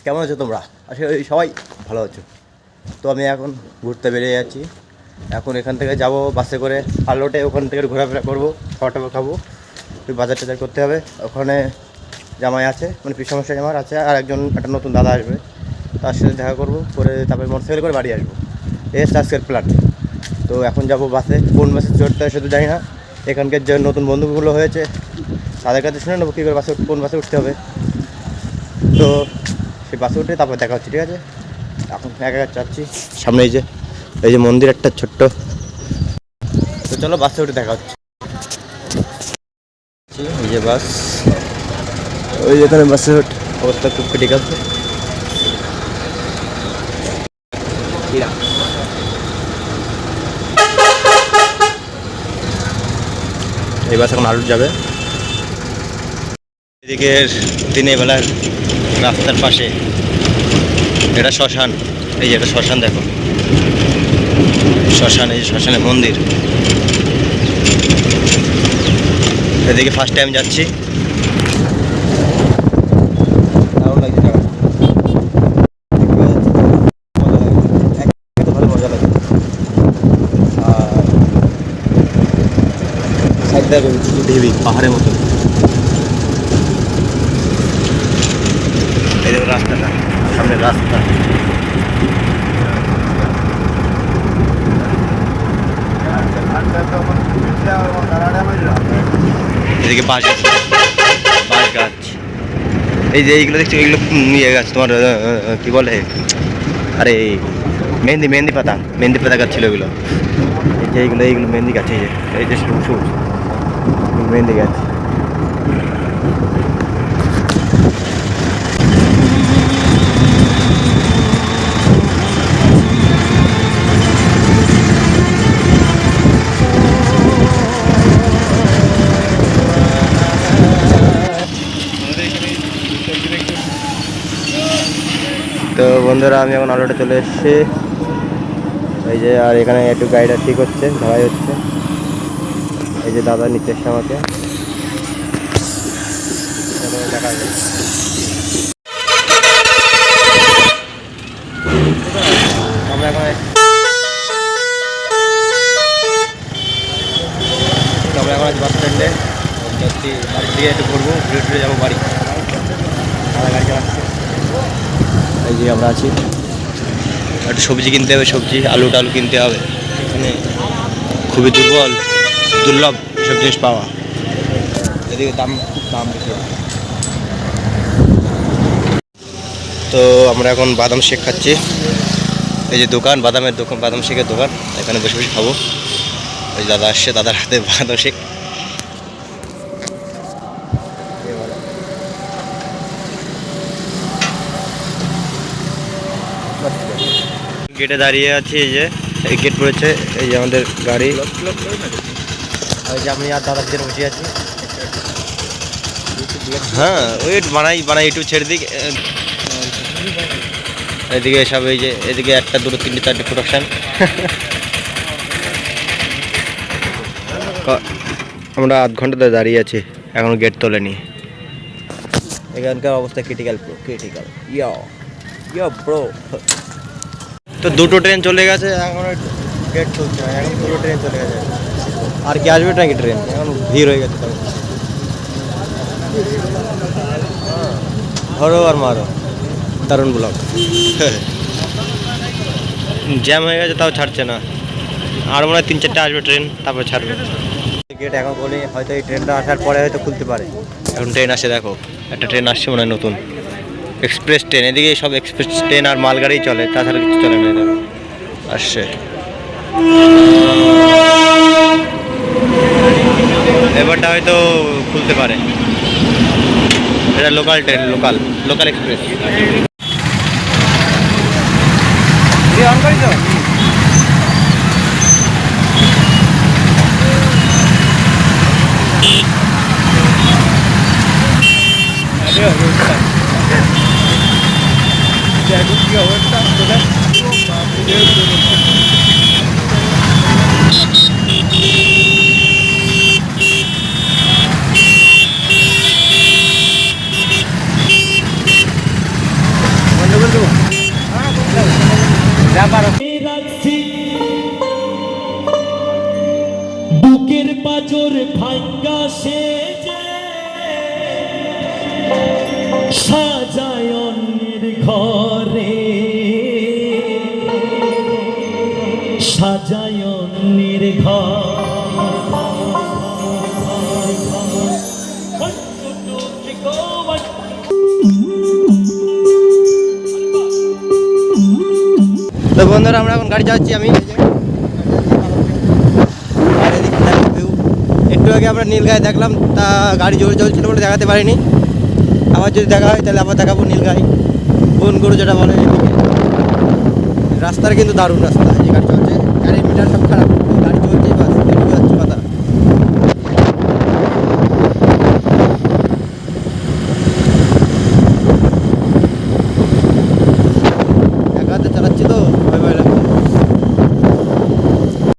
কেমন আছো তোমরা? আসলে সবাই ভালো আছো। তো আমি এখন ঘুরতে বেরিয়ে যাচ্ছি। এখন এখান থেকে যাব বাসে করে আলোটে, ওখান থেকে ঘোরাফেরা করবো, খাওয়া টাওয়া খাবো, একটু বাজার টাজার করতে হবে। ওখানে জামাই আছে, মানে পিসমশাই আমার আছে, আর একটা নতুন দাদা আসবে, তার সাথে দেখা করবো, করে তারপরে মোটরসাইকেল করে বাড়ি আসবো। এই আজকের প্ল্যান। তো এখন যাব বাসে, কোন বাসে চড়তে হয় শুধু জানি না। এখানকার যে নতুন বন্ধুগুলো হয়েছে তাদের কাছে শুনে নেবো কী করে বাসে, কোন বাসে উঠতে হবে। তো সেই বাসে উঠে তারপর দেখা হচ্ছে, ঠিক আছে? এখন একা একা যাচ্ছি। সামনে এই যে মন্দির একটা ছোট্ট। তো চলো বাসে উঠে দেখা হচ্ছে। এই যে বাস, ওই যেখানে বাসে অবস্থা খুব ক্রিটিক্যাল। এই বাস এখন আলুট যাবে। এদিকে দিনের বেলার রাস্তার পাশে এটা শ্মশান। এই যে এটা শ্মশান, দেখো শ্মশান, এই যে শ্মশানের মন্দির। এদিকে ফার্স্ট টাইম যাচ্ছি, দারুণ লাগছে জায়গাটা, ভালো মজা লাগে। আর সাইড দেখো ঢিবি পাহাড়ের মতো। এই দেখো রাস্তাটা, সামনের রাস্তা। এদিকে বাঁশ গাছ, বাঁশ গাছ। এই যে এইগুলো দেখছো, এইগুলো ইয়ে গাছ, তোমার কি বলে, আরে মেহেন্দি পাতা গাছ ছিল এগুলো। এই যে এইগুলো মেহেন্দি গাছ। এই যে সবুজ মেহেন্দি গাছ। তো বন্ধুরা, আমি এখন আলোটা চলে এসেছি। এই যে, আর এখানে একটু গাড়িটা ঠিক হচ্ছে, ধরাই হচ্ছে। এই যে দাদা নিচে এসছে আমাকে, দেখা যায়। আমরা এখন আছি বাস স্ট্যান্ডে, যাচ্ছি বাড়ির দিকে, একটু ঘুরবো, ঘুরে যাবো বাড়ি। গাড়ি চালাচ্ছে। এই যে আমরা আছি, একটু সবজি কিনতে হবে, সবজি আলু টালু কিনতে হবে। এখানে খুবই দুর্লভ এসব জিনিস পাওয়া। এদিকে দাম বেশি। তো আমরা এখন বাদাম শেক খাচ্ছি। এই যে দোকান, বাদাম শেকের দোকান, এখানে বসে বসে খাবো। ওই দাদা আসছে, দাদার হাতে বাদাম শেক। গেটে দাঁড়িয়ে আছি, এই গেট পড়েছে, এই যে আমাদের গাড়ি। ওই যে আমি আর দাদার জন্য বসে আছি। হ্যাঁ, ওয়েট বানাই একটু ছেড়ে দিক। এদিকে সব, এই যে এদিকে 1 2 3 4 প্রোডাকশন। আমরা আধ ঘন্টা ধরে দাঁড়িয়ে আছি, এখনো গেট তোলেনি। এখানকার অবস্থা ক্রিটিক্যাল ব্রো। তো 2টো ট্রেন চলে গেছে, এখন গেট চলছে না, এখন 2টো ট্রেন চলে গেছে। আর কি আসবে নাকি ট্রেন? এখন ভিড় হয়ে গেছে, তবে ধরো আর মারো, দারুণ ব্লগ। জ্যাম হয়ে গেছে, তাও ছাড়ছে না। আর মনে হয় 3-4টে আসবে ট্রেন, তারপর ছাড়বে। গেট এখন বলি, হয়তো এই ট্রেনটা আসার পরে হয়তো খুলতে পারে। এখন ট্রেন আসে, দেখো একটা ট্রেন আসছে মনে হয় নতুন, এক্সপ্রেস ট্রেন। এদিকে সব এক্সপ্রেস ট্রেন আর মালগাড়ি চলে, তাছাড়া কিছু চলে না। দেখো আসছে, এবারটা হয়তো খুলতে পারে। এটা local train, local express. On করি তো। কি অবস্থা তোদের? বলে দেবো যা পারো। রাখছি বুকের পাজর ভাঙ্গা সেজে সাজায় অন্যের ঘরে, সাজায় অন্যের ঘর। তো বন্ধুরা আমরা এখন গাড়ি যাচ্ছি, আমি আর এদিকে দেখো view। একটু আগে আমরা নীলগাঁয়ে দেখলাম, তা গাড়ি জোরে চলছিল বলে দেখাতে পারিনি। আবার যদি দেখা হয় তাহলে আবার দেখাবো নীলগাঁই, বনগরু যেটা বলে। রাস্তার কিন্তু দারুণ রাস্তা, যে গাড়ি চলছে, গাড়ির মিটার সব খারাপ।